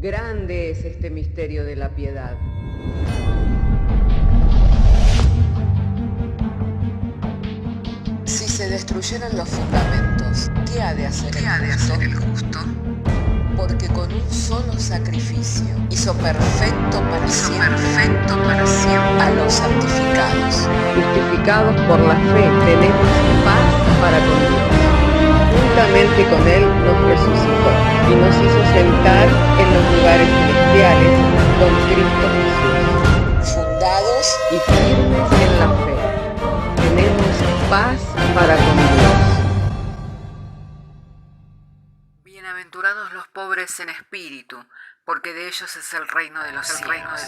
Grande es este misterio de la piedad. Si se destruyeran los fundamentos, ¿qué ha de hacer el justo? Porque con un solo sacrificio hizo perfecto para siempre a los santificados. Justificados por la fe, tenemos paz para con Dios. Juntamente con Él nos resucitó y nos hizo sentar en los lugares celestiales con Cristo Jesús. Fundados y firmes en la fe, tenemos paz para con Dios. Bienaventurados los pobres en espíritu, porque de ellos es el reino de los cielos.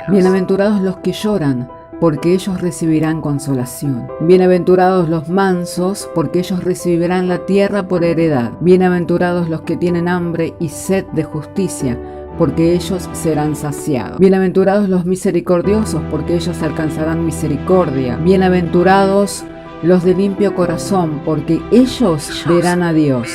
Bienaventurados los que lloran, porque ellos recibirán consolación. Bienaventurados los mansos, porque ellos recibirán la tierra por heredad. Bienaventurados los que tienen hambre y sed de justicia, porque ellos serán saciados. Bienaventurados los misericordiosos, porque ellos alcanzarán misericordia. Bienaventurados los de limpio corazón, porque ellos verán a Dios.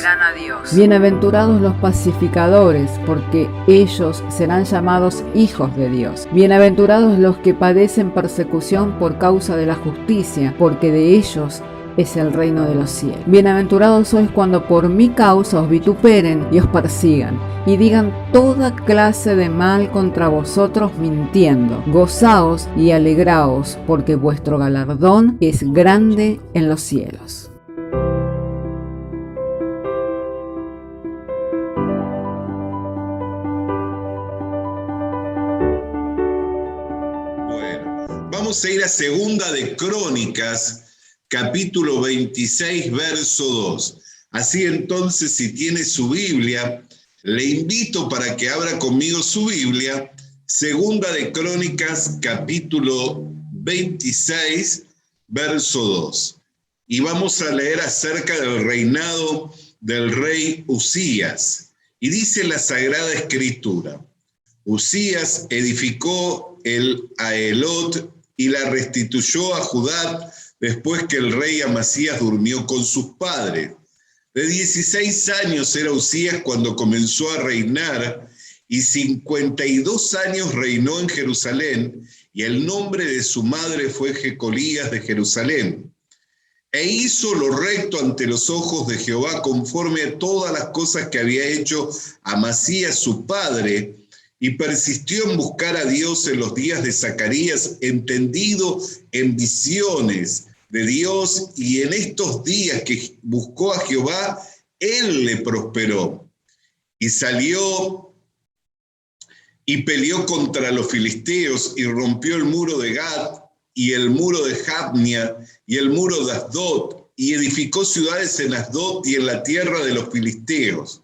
Bienaventurados los pacificadores, porque ellos serán llamados hijos de Dios. Bienaventurados los que padecen persecución por causa de la justicia, porque de ellos es el reino de los cielos. Bienaventurados sois cuando por mi causa os vituperen y os persigan, y digan toda clase de mal contra vosotros mintiendo. Gozaos y alegraos, porque vuestro galardón es grande en los cielos. Bueno, vamos a ir a Segunda de Crónicas, capítulo 26, verso 2. Así entonces, si tiene su Biblia, le invito para que abra conmigo su Biblia, Segunda de Crónicas, capítulo 26, verso 2. Y vamos a leer acerca del reinado del rey Uzías. Y dice la Sagrada Escritura: Uzías edificó el Aelot y la restituyó a Judá después que el rey Amasías durmió con sus padres. De 16 años era Uzías cuando comenzó a reinar, y 52 años reinó en Jerusalén, y el nombre de su madre fue Jecolías de Jerusalén. E hizo lo recto ante los ojos de Jehová, conforme a todas las cosas que había hecho Amasías su padre, y persistió en buscar a Dios en los días de Zacarías, entendido en visiones de Dios, y en estos días que buscó a Jehová, él le prosperó. Y salió y peleó contra los filisteos, y rompió el muro de Gad, y el muro de Jabnia, y el muro de Asdod, y edificó ciudades en Asdod y en la tierra de los filisteos.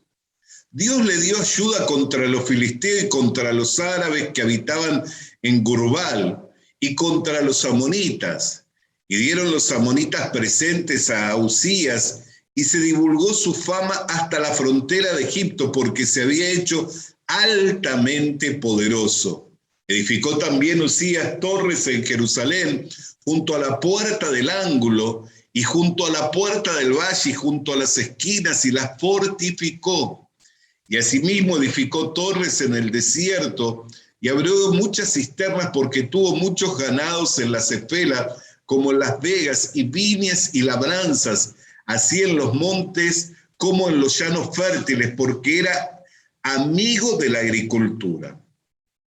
Dios le dio ayuda contra los filisteos y contra los árabes que habitaban en Gurbal, y contra los amonitas. Y dieron los amonitas presentes a Uzías, y se divulgó su fama hasta la frontera de Egipto, porque se había hecho altamente poderoso. Edificó también Uzías torres en Jerusalén, junto a la puerta del ángulo, y junto a la puerta del valle, y junto a las esquinas, y las fortificó. Y asimismo edificó torres en el desierto, y abrió muchas cisternas, porque tuvo muchos ganados en las esfelas, como en las vegas, y viñas y labranzas, así en los montes como en los llanos fértiles, porque era amigo de la agricultura.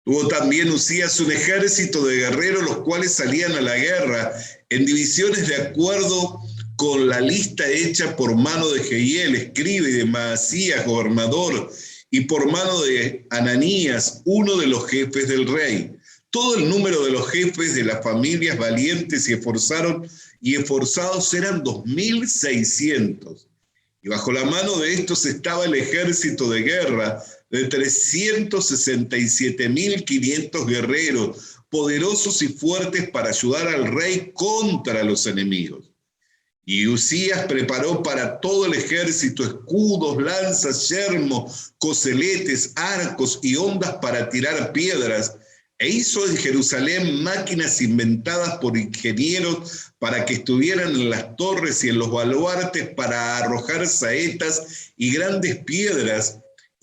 Tuvo también Uzías un ejército de guerreros, los cuales salían a la guerra en divisiones de acuerdo con la lista hecha por mano de Jehiel, escriba, y de Maasías, gobernador, y por mano de Ananías, uno de los jefes del rey. Todo el número de los jefes de las familias valientes y esforzados eran 2.600. Y bajo la mano de estos estaba el ejército de guerra de 367.500 guerreros, poderosos y fuertes para ayudar al rey contra los enemigos. Y Uzías preparó para todo el ejército escudos, lanzas, yermos, coseletes, arcos y hondas para tirar piedras, e hizo en Jerusalén máquinas inventadas por ingenieros para que estuvieran en las torres y en los baluartes para arrojar saetas y grandes piedras,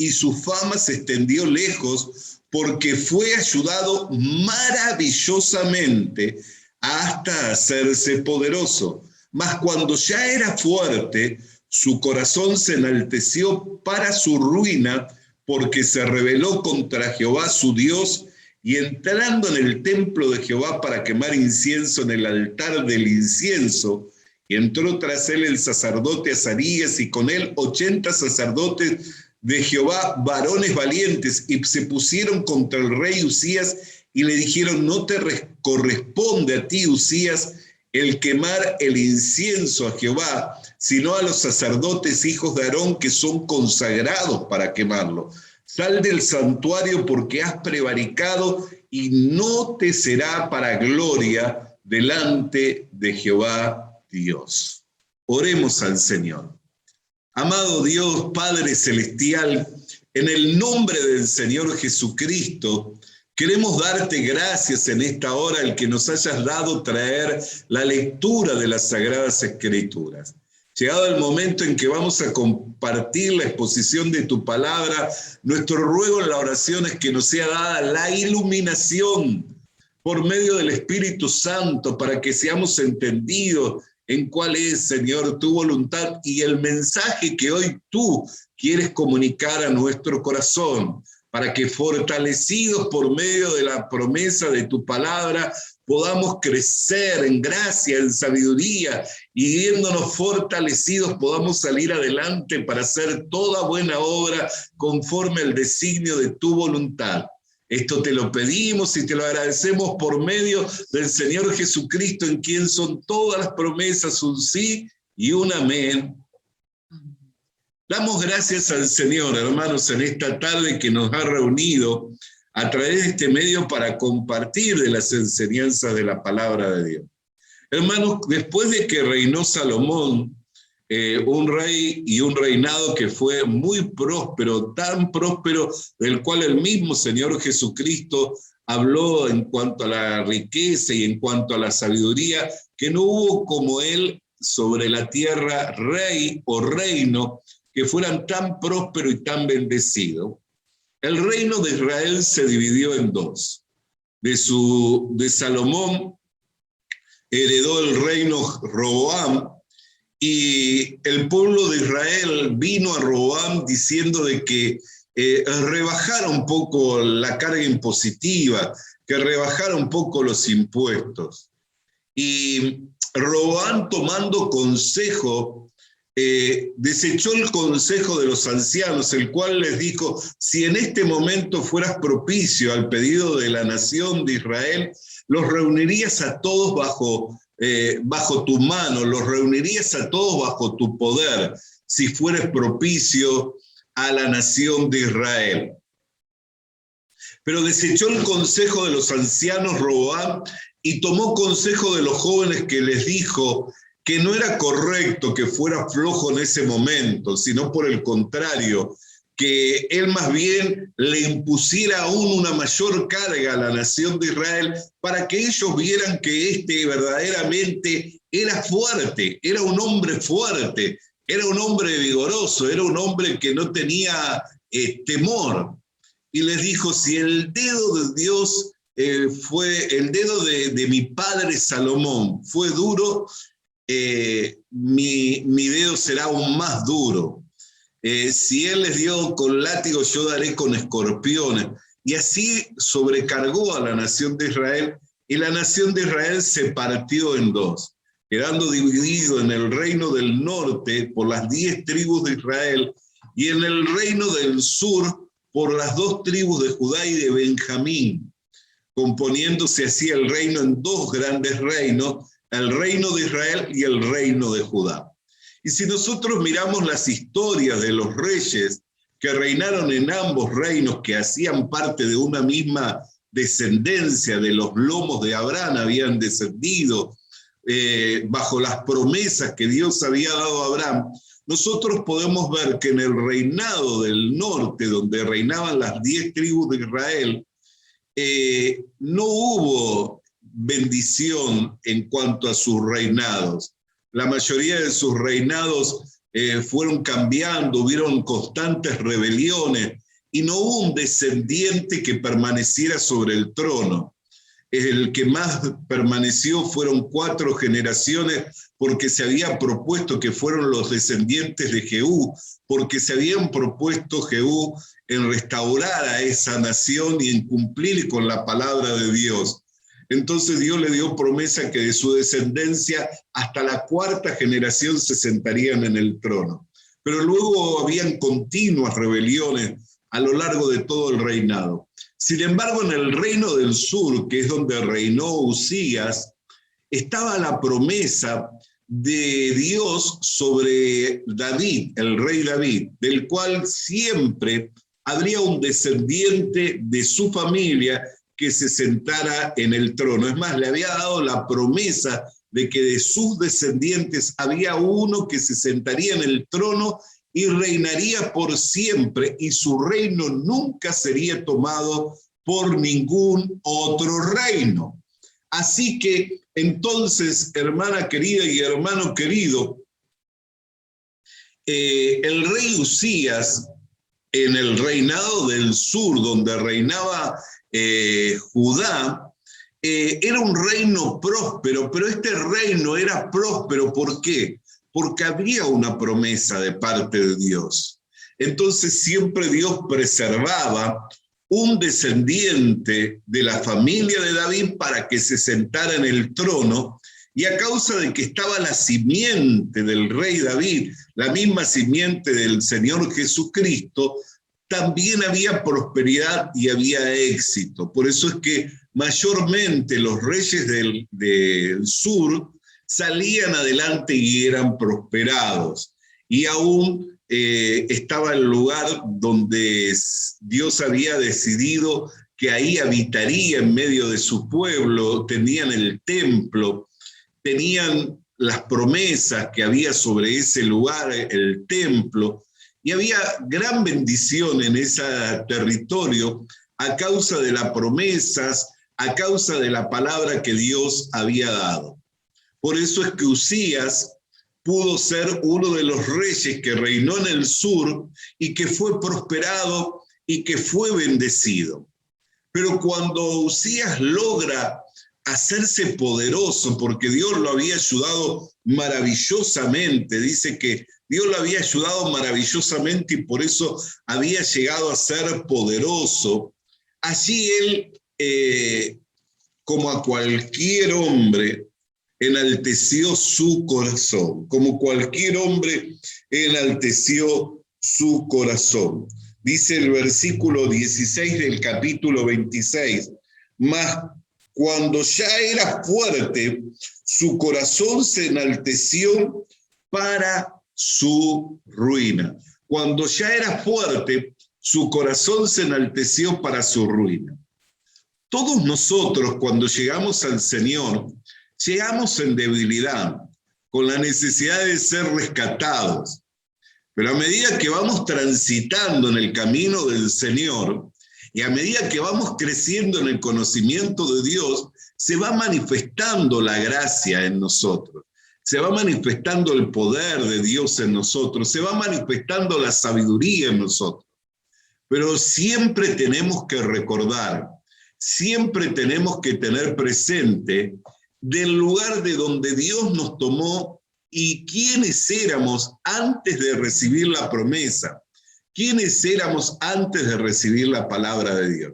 y su fama se extendió lejos, porque fue ayudado maravillosamente hasta hacerse poderoso. Mas cuando ya era fuerte, su corazón se enalteció para su ruina, porque se rebeló contra Jehová su Dios, y entrando en el templo de Jehová para quemar incienso en el altar del incienso, y entró tras él el sacerdote Azarías, y con él 80 sacerdotes de Jehová, varones valientes, y se pusieron contra el rey Usías, y le dijeron: no te corresponde a ti, Usías, el quemar el incienso a Jehová, sino a los sacerdotes hijos de Aarón, que son consagrados para quemarlo. Sal del santuario, porque has prevaricado, y no te será para gloria delante de Jehová Dios. Oremos al Señor. Amado Dios, Padre Celestial, en el nombre del Señor Jesucristo, queremos darte gracias en esta hora, el que nos hayas dado traer la lectura de las Sagradas Escrituras. Llegado el momento en que vamos a compartir la exposición de tu palabra, nuestro ruego en la oración es que nos sea dada la iluminación por medio del Espíritu Santo, para que seamos entendidos en cuál es, Señor, tu voluntad y el mensaje que hoy tú quieres comunicar a nuestro corazón, para que fortalecidos por medio de la promesa de tu palabra, podamos crecer en gracia, en sabiduría, y viéndonos fortalecidos podamos salir adelante para hacer toda buena obra conforme al designio de tu voluntad. Esto te lo pedimos y te lo agradecemos por medio del Señor Jesucristo, en quien son todas las promesas un sí y un amén. Damos gracias al Señor, hermanos, en esta tarde que nos ha reunido a través de este medio para compartir de las enseñanzas de la palabra de Dios. Hermanos, después de que reinó Salomón, un rey y un reinado que fue muy próspero, tan próspero, del cual el mismo Señor Jesucristo habló en cuanto a la riqueza y en cuanto a la sabiduría, que no hubo como él sobre la tierra rey o reino que fueran tan próspero y tan bendecido. El reino de Israel se dividió en dos. De Salomón heredó el reino Roboam, y el pueblo de Israel vino a Roboam diciendo de que rebajara un poco la carga impositiva, que rebajara un poco los impuestos. Y Roboam, tomando consejo, desechó el consejo de los ancianos, el cual les dijo: si en este momento fueras propicio al pedido de la nación de Israel, los reunirías a todos bajo tu mano, los reunirías a todos bajo tu poder, si fueres propicio a la nación de Israel. Pero desechó el consejo de los ancianos Roboam y tomó consejo de los jóvenes, que les dijo que no era correcto que fuera flojo en ese momento, sino por el contrario, que él más bien le impusiera aún una mayor carga a la nación de Israel, para que ellos vieran que verdaderamente era fuerte, era un hombre fuerte, era un hombre vigoroso, era un hombre que no tenía temor. Y les dijo: si el dedo de Dios fue, el dedo de mi padre Salomón fue duro, mi dedo será aún más duro. Si él les dio con látigo, yo daré con escorpiones. Y así sobrecargó a la nación de Israel, y la nación de Israel se partió en dos, quedando dividido en el reino del norte por las 10 tribus de Israel, y en el reino del sur por las 2 tribus de Judá y de Benjamín, componiéndose así el reino en 2 grandes reinos, el reino de Israel y el reino de Judá. Y si nosotros miramos las historias de los reyes que reinaron en ambos reinos, que hacían parte de una misma descendencia, de los lomos de Abraham habían descendido, bajo las promesas que Dios había dado a Abraham, nosotros podemos ver que en el reinado del norte, donde reinaban las 10 tribus de Israel, no hubo bendición en cuanto a sus reinados. La mayoría de sus reinados fueron cambiando, hubieron constantes rebeliones y no hubo un descendiente que permaneciera sobre el trono. El que más permaneció fueron 4 generaciones porque se había propuesto que fueron los descendientes de Jehú, porque se habían propuesto Jehú en restaurar a esa nación y en cumplir con la palabra de Dios. Entonces Dios le dio promesa que de su descendencia hasta la 4ª generación se sentarían en el trono. Pero luego habían continuas rebeliones a lo largo de todo el reinado. Sin embargo, en el reino del sur, que es donde reinó Uzías, estaba la promesa de Dios sobre David, el rey David, del cual siempre habría un descendiente de su familia que se sentara en el trono. Es más, le había dado la promesa de que de sus descendientes había uno que se sentaría en el trono y reinaría por siempre, y su reino nunca sería tomado por ningún otro reino. Así que entonces, hermana querida y hermano querido, el rey Uzías, en el reinado del sur, donde reinaba Judá, era un reino próspero, pero este reino era próspero, ¿por qué? Porque había una promesa de parte de Dios. Entonces siempre Dios preservaba un descendiente de la familia de David para que se sentara en el trono, y a causa de que estaba la simiente del rey David, la misma simiente del Señor Jesucristo, también había prosperidad y había éxito. Por eso es que mayormente los reyes del sur salían adelante y eran prosperados. Y aún estaba el lugar donde Dios había decidido que ahí habitaría en medio de su pueblo, tenían el templo, tenían las promesas que había sobre ese lugar, el templo, y había gran bendición en ese territorio a causa de las promesas, a causa de la palabra que Dios había dado. Por eso es que Uzías pudo ser uno de los reyes que reinó en el sur y que fue prosperado y que fue bendecido. Pero cuando Uzías logra hacerse poderoso, porque Dios lo había ayudado maravillosamente, dice que Dios lo había ayudado maravillosamente y por eso había llegado a ser poderoso, allí él, como a cualquier hombre, enalteció su corazón, como cualquier hombre enalteció su corazón. Dice el versículo 16 del capítulo 26, mas cuando ya era fuerte, su corazón se enalteció para su ruina. Cuando ya era fuerte, su corazón se enalteció para su ruina. Todos nosotros, cuando llegamos al Señor, llegamos en debilidad, con la necesidad de ser rescatados. Pero a medida que vamos transitando en el camino del Señor, y a medida que vamos creciendo en el conocimiento de Dios, se va manifestando la gracia en nosotros, se va manifestando el poder de Dios en nosotros, se va manifestando la sabiduría en nosotros. Pero siempre tenemos que recordar, siempre tenemos que tener presente del lugar de donde Dios nos tomó y quiénes éramos antes de recibir la promesa, quiénes éramos antes de recibir la palabra de Dios.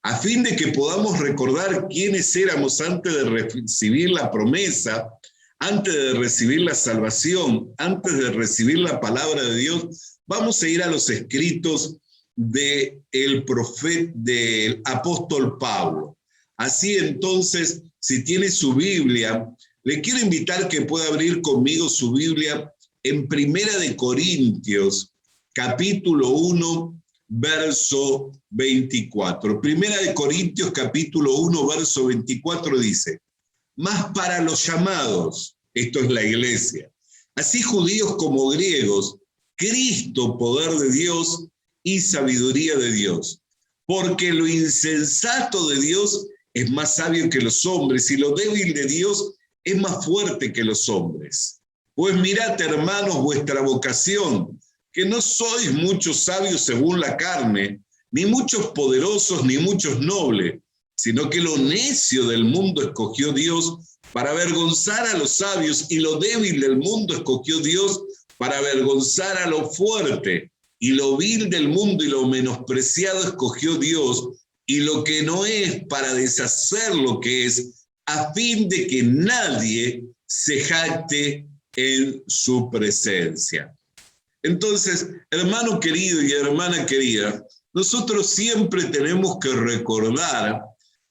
A fin de que podamos recordar quiénes éramos antes de recibir la promesa, antes de recibir la salvación, antes de recibir la palabra de Dios, vamos a ir a los escritos del apóstol Pablo. Así entonces, si tiene su Biblia, le quiero invitar que pueda abrir conmigo su Biblia en 1 Corintios, capítulo 1, verso 24. 1 Corintios, capítulo 1, verso 24 dice, mas para los llamados, esto es la iglesia, así judíos como griegos, Cristo, poder de Dios y sabiduría de Dios, porque lo insensato de Dios es más sabio que los hombres, y lo débil de Dios es más fuerte que los hombres. Pues mirad, hermanos, vuestra vocación, que no sois muchos sabios según la carne, ni muchos poderosos, ni muchos nobles, sino que lo necio del mundo escogió Dios para avergonzar a los sabios, y lo débil del mundo escogió Dios para avergonzar a lo fuerte, y lo vil del mundo y lo menospreciado escogió Dios, y lo que no es para deshacer lo que es, a fin de que nadie se jacte en su presencia. Entonces, hermano querido y hermana querida, nosotros siempre tenemos que recordar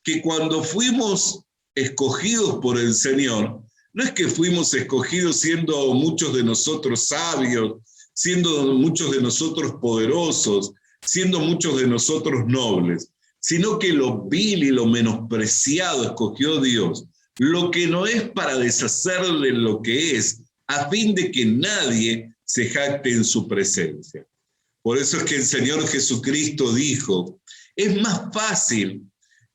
que cuando fuimos escogidos por el Señor, no es que fuimos escogidos siendo muchos de nosotros sabios, siendo muchos de nosotros poderosos, siendo muchos de nosotros nobles, sino que lo vil y lo menospreciado escogió Dios, lo que no es para deshacerle lo que es, a fin de que nadie se jacte en su presencia. Por eso es que el Señor Jesucristo dijo, es más fácil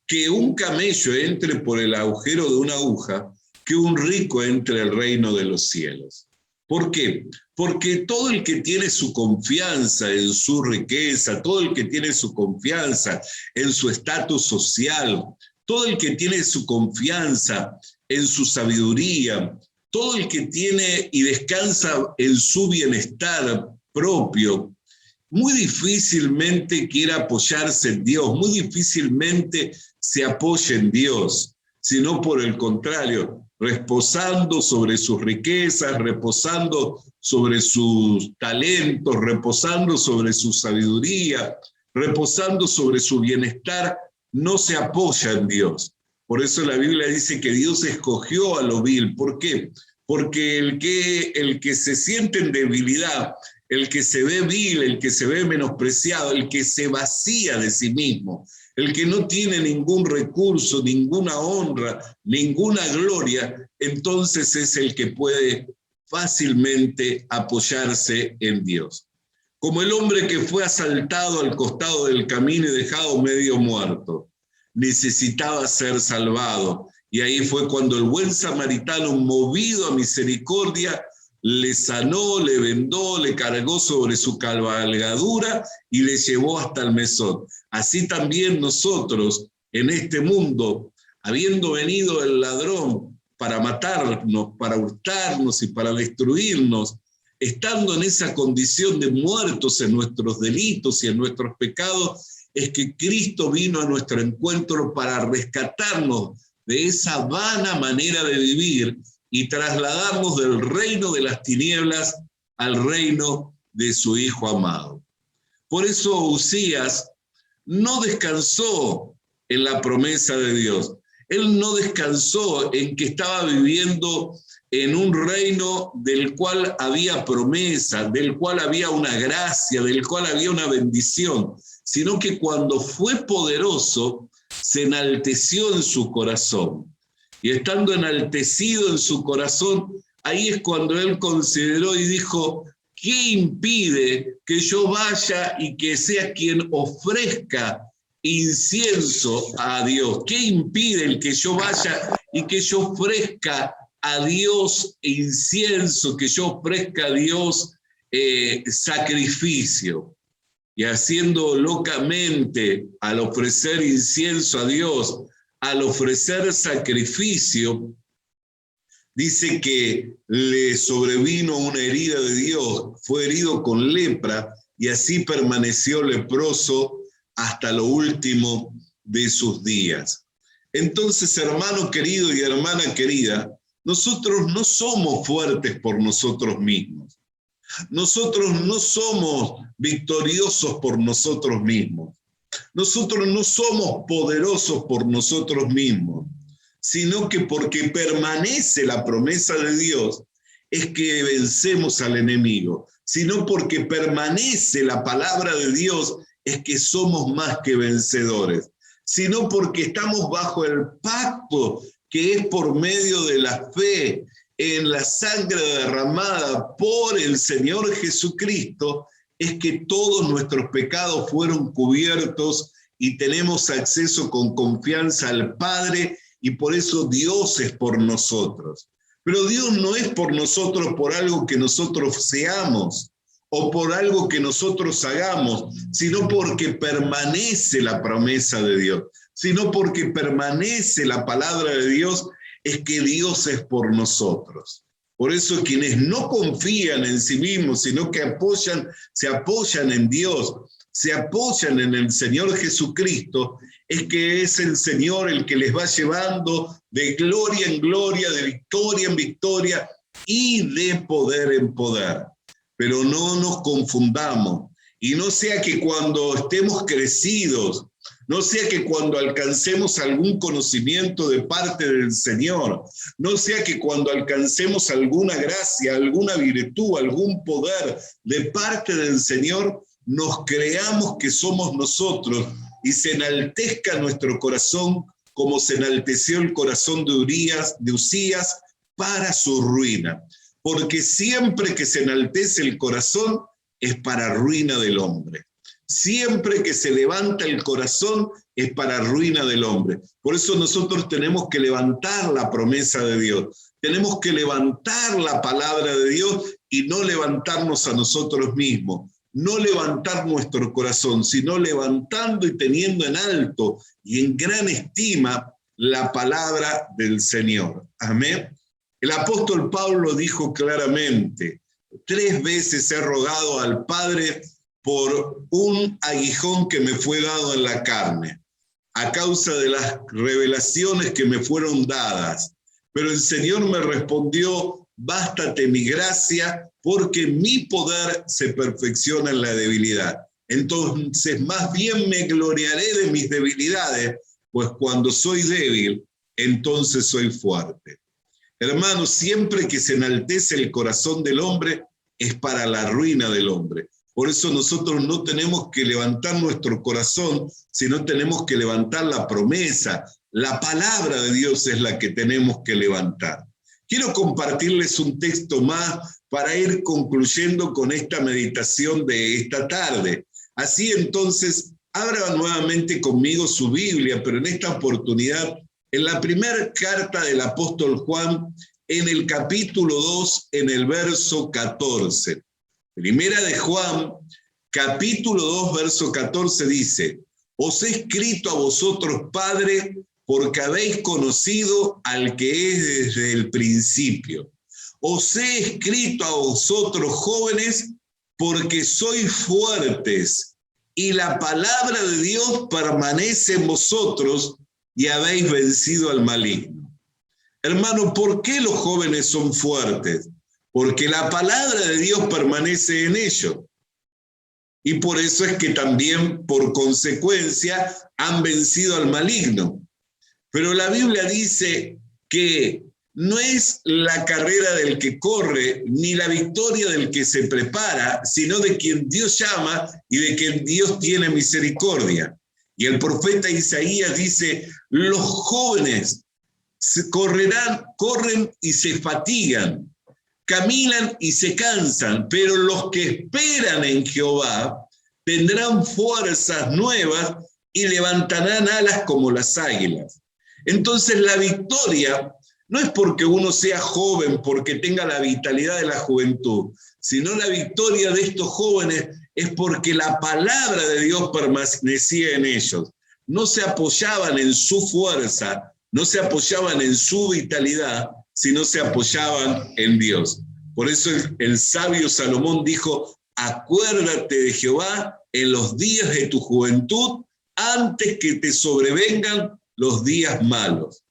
que un camello entre por el agujero de una aguja que un rico entre al reino de los cielos. ¿Por qué? Porque todo el que tiene su confianza en su riqueza, todo el que tiene su confianza en su estatus social, todo el que tiene su confianza en su sabiduría, todo el que tiene y descansa en su bienestar propio, muy difícilmente quiere apoyarse en Dios, muy difícilmente se apoya en Dios, sino por el contrario, reposando sobre sus riquezas, reposando sobre sus talentos, reposando sobre su sabiduría, reposando sobre su bienestar, no se apoya en Dios. Por eso la Biblia dice que Dios escogió a lo vil. ¿Por qué? Porque el que se siente en debilidad, el que se ve vil, el que se ve menospreciado, el que se vacía de sí mismo, el que no tiene ningún recurso, ninguna honra, ninguna gloria, entonces es el que puede fácilmente apoyarse en Dios. Como el hombre que fue asaltado al costado del camino y dejado medio muerto, necesitaba ser salvado. Y ahí fue cuando el buen samaritano, movido a misericordia, le sanó, le vendó, le cargó sobre su cabalgadura y le llevó hasta el mesón. Así también nosotros en este mundo, habiendo venido el ladrón para matarnos, para hurtarnos y para destruirnos, estando en esa condición de muertos en nuestros delitos y en nuestros pecados, es que Cristo vino a nuestro encuentro para rescatarnos de esa vana manera de vivir y trasladarnos del reino de las tinieblas al reino de su Hijo amado. Por eso Uzías no descansó en la promesa de Dios. Él no descansó en que estaba viviendo en un reino del cual había promesa, del cual había una gracia, del cual había una bendición, sino que cuando fue poderoso, se enalteció en su corazón. Y estando enaltecido en su corazón, ahí es cuando él consideró y dijo, ¿qué impide que yo vaya y que sea quien ofrezca incienso a Dios? ¿Qué impide el que yo vaya y que yo ofrezca a Dios incienso, que yo ofrezca a Dios sacrificio? Y haciendo locamente, al ofrecer incienso a Dios, al ofrecer sacrificio, dice que le sobrevino una herida de Dios, fue herido con lepra y así permaneció leproso hasta lo último de sus días. Entonces, hermano querido y hermana querida, nosotros no somos fuertes por nosotros mismos. Nosotros no somos victoriosos por nosotros mismos. Nosotros no somos poderosos por nosotros mismos, sino que porque permanece la promesa de Dios es que vencemos al enemigo, sino porque permanece la palabra de Dios es que somos más que vencedores, sino porque estamos bajo el pacto que es por medio de la fe en la sangre derramada por el Señor Jesucristo, es que todos nuestros pecados fueron cubiertos y tenemos acceso con confianza al Padre, y por eso Dios es por nosotros. Pero Dios no es por nosotros, por algo que nosotros seamos o por algo que nosotros hagamos, sino porque permanece la promesa de Dios, sino porque permanece la palabra de Dios, es que Dios es por nosotros. Por eso quienes no confían en sí mismos, sino que se apoyan en Dios, se apoyan en el Señor Jesucristo, es que es el Señor el que les va llevando de gloria en gloria, de victoria en victoria y de poder en poder. Pero no nos confundamos, y no sea que cuando estemos crecidos, no sea que cuando alcancemos algún conocimiento de parte del Señor, no sea que cuando alcancemos alguna gracia, alguna virtud, algún poder de parte del Señor, nos creamos que somos nosotros y se enaltezca nuestro corazón como se enalteció el corazón de Usías para su ruina. Porque siempre que se enaltece el corazón es para ruina del hombre. Siempre que se levanta el corazón es para ruina del hombre. Por eso nosotros tenemos que levantar la promesa de Dios. Tenemos que levantar la palabra de Dios y no levantarnos a nosotros mismos. No levantar nuestro corazón, sino levantando y teniendo en alto y en gran estima la palabra del Señor. Amén. El apóstol Pablo dijo claramente: 3 veces he rogado al Padre por un aguijón que me fue dado en la carne, a causa de las revelaciones que me fueron dadas. Pero el Señor me respondió: bástate mi gracia, porque mi poder se perfecciona en la debilidad. Entonces más bien me gloriaré de mis debilidades, pues cuando soy débil, entonces soy fuerte. Hermanos, siempre que se enaltece el corazón del hombre, es para la ruina del hombre. Por eso nosotros no tenemos que levantar nuestro corazón, sino tenemos que levantar la promesa. La palabra de Dios es la que tenemos que levantar. Quiero compartirles un texto más para ir concluyendo con esta meditación de esta tarde. Así entonces, abra nuevamente conmigo su Biblia, pero en esta oportunidad, en la primera carta del apóstol Juan, en el capítulo 2, en el verso 14. Primera de Juan, capítulo 2, verso 14 dice: os he escrito a vosotros, Padre, porque habéis conocido al que es desde el principio. Os he escrito a vosotros, jóvenes, porque sois fuertes, y la palabra de Dios permanece en vosotros, y habéis vencido al maligno. Hermano, ¿por qué los jóvenes son fuertes? Porque la palabra de Dios permanece en ellos. Y por eso es que también, por consecuencia, han vencido al maligno. Pero la Biblia dice que no es la carrera del que corre, ni la victoria del que se prepara, sino de quien Dios llama y de quien Dios tiene misericordia. Y el profeta Isaías dice: los jóvenes corren y se fatigan, caminan y se cansan, pero los que esperan en Jehová tendrán fuerzas nuevas y levantarán alas como las águilas. Entonces la victoria no es porque uno sea joven, porque tenga la vitalidad de la juventud, sino la victoria de estos jóvenes es porque la palabra de Dios permanecía en ellos. No se apoyaban en su fuerza, no se apoyaban en su vitalidad, sino se apoyaban en Dios. Por eso el sabio Salomón dijo: acuérdate de Jehová en los días de tu juventud, antes que te sobrevengan los días malos.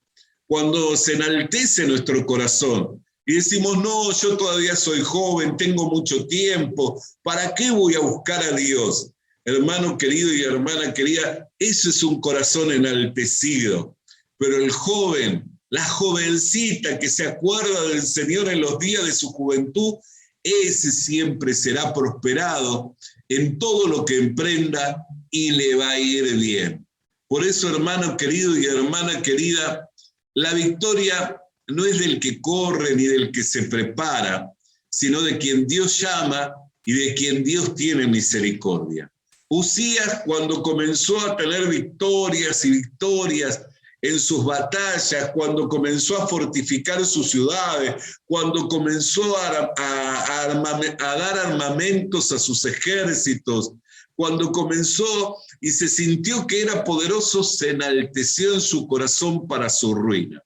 Cuando se enaltece nuestro corazón y decimos: no, yo todavía soy joven, tengo mucho tiempo, ¿para qué voy a buscar a Dios? Hermano querido y hermana querida, eso es un corazón enaltecido. Pero el joven, la jovencita que se acuerda del Señor en los días de su juventud, ese siempre será prosperado en todo lo que emprenda y le va a ir bien. Por eso, hermano querido y hermana querida, la victoria no es del que corre ni del que se prepara, sino de quien Dios llama y de quien Dios tiene misericordia. Usías, cuando comenzó a tener victorias y victorias en sus batallas, cuando comenzó a fortificar sus ciudades, cuando comenzó a dar armamentos a sus ejércitos, cuando comenzó y se sintió que era poderoso, se enalteció en su corazón para su ruina.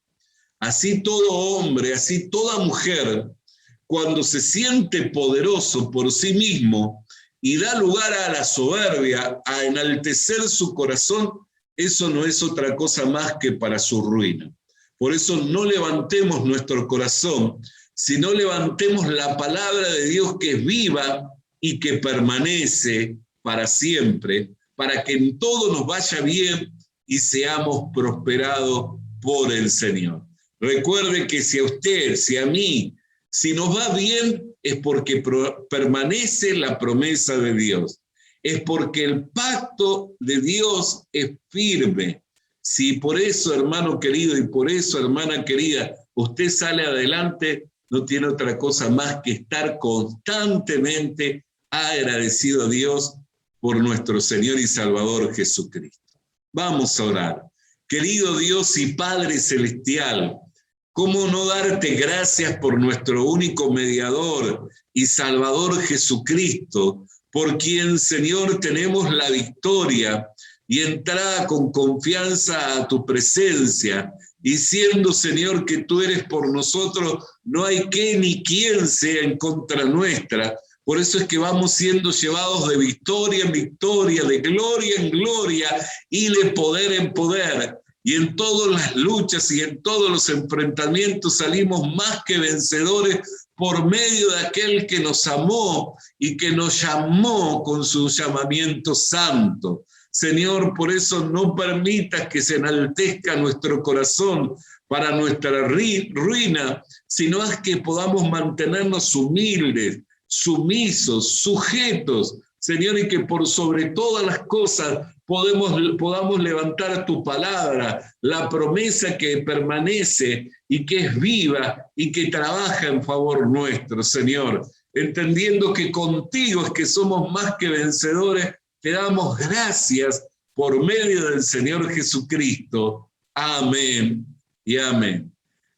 Así todo hombre, así toda mujer, cuando se siente poderoso por sí mismo y da lugar a la soberbia, a enaltecer su corazón, eso no es otra cosa más que para su ruina. Por eso no levantemos nuestro corazón, sino levantemos la palabra de Dios que es viva y que permanece para siempre, para que en todo nos vaya bien y seamos prosperados por el Señor. Recuerde que si a usted, si a mí, si nos va bien, es porque permanece la promesa de Dios. Es porque el pacto de Dios es firme. Si por eso, hermano querido, y por eso, hermana querida, usted sale adelante, no tiene otra cosa más que estar constantemente agradecido a Dios por nuestro Señor y Salvador Jesucristo. Vamos a orar. Querido Dios y Padre Celestial, ¿cómo no darte gracias por nuestro único mediador y Salvador Jesucristo, por quien, Señor, tenemos la victoria y entrada con confianza a tu presencia, y siendo, Señor, que tú eres por nosotros, no hay qué ni quién sea en contra nuestra. Por eso es que vamos siendo llevados de victoria en victoria, de gloria en gloria y de poder en poder. Y en todas las luchas y en todos los enfrentamientos salimos más que vencedores por medio de aquel que nos amó y que nos llamó con su llamamiento santo. Señor, por eso no permitas que se enaltezca nuestro corazón para nuestra ruina, sino haz que podamos mantenernos humildes, sumisos, sujetos, Señor, y que por sobre todas las cosas podamos levantar tu palabra, la promesa que permanece y que es viva y que trabaja en favor nuestro, Señor. Entendiendo que contigo es que somos más que vencedores, te damos gracias por medio del Señor Jesucristo. Amén y amén.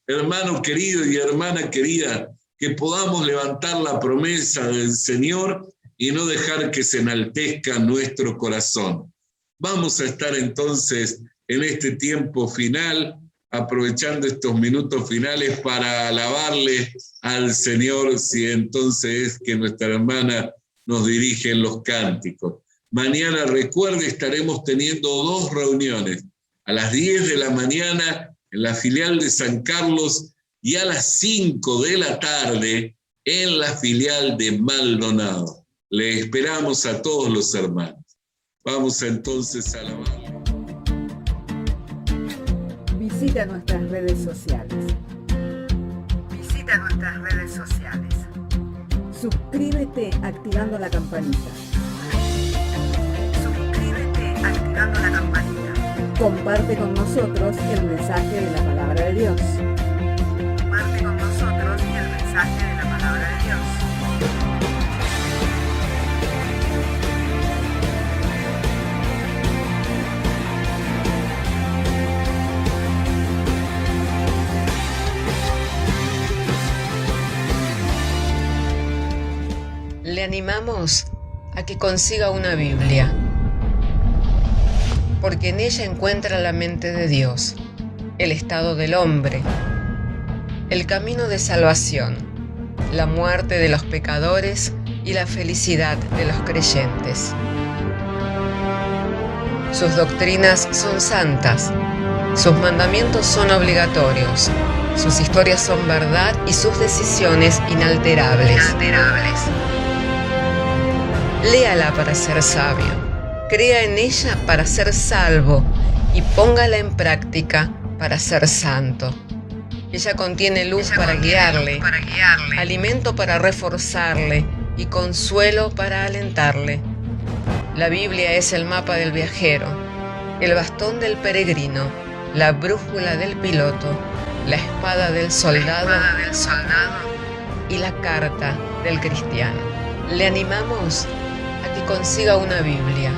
Hermano querido y hermana querida, que podamos levantar la promesa del Señor y no dejar que se enaltezca nuestro corazón. Vamos a estar entonces en este tiempo final, aprovechando estos minutos finales para alabarle al Señor, si entonces es que nuestra hermana nos dirige en los cánticos. Mañana, recuerde, estaremos teniendo 2 reuniones, a las 10 de la mañana en la filial de San Carlos y a las 5 de la tarde en la filial de Maldonado. Le esperamos a todos los hermanos. Vamos entonces a alabarle. Visita nuestras redes sociales. Suscríbete activando la campanita. Comparte con nosotros el mensaje de la palabra de Dios. Le animamos a que consiga una Biblia, porque en ella encuentra la mente de Dios, el estado del hombre, el camino de salvación, la muerte de los pecadores y la felicidad de los creyentes. Sus doctrinas son santas, sus mandamientos son obligatorios, sus historias son verdad y sus decisiones inalterables. Léala para ser sabio, crea en ella para ser salvo y póngala en práctica para ser santo. Ella contiene luz para guiarle, alimento para reforzarle y consuelo para alentarle. La Biblia es el mapa del viajero, el bastón del peregrino, la brújula del piloto, la espada del soldado y la carta del cristiano. Le animamos a que consiga una Biblia,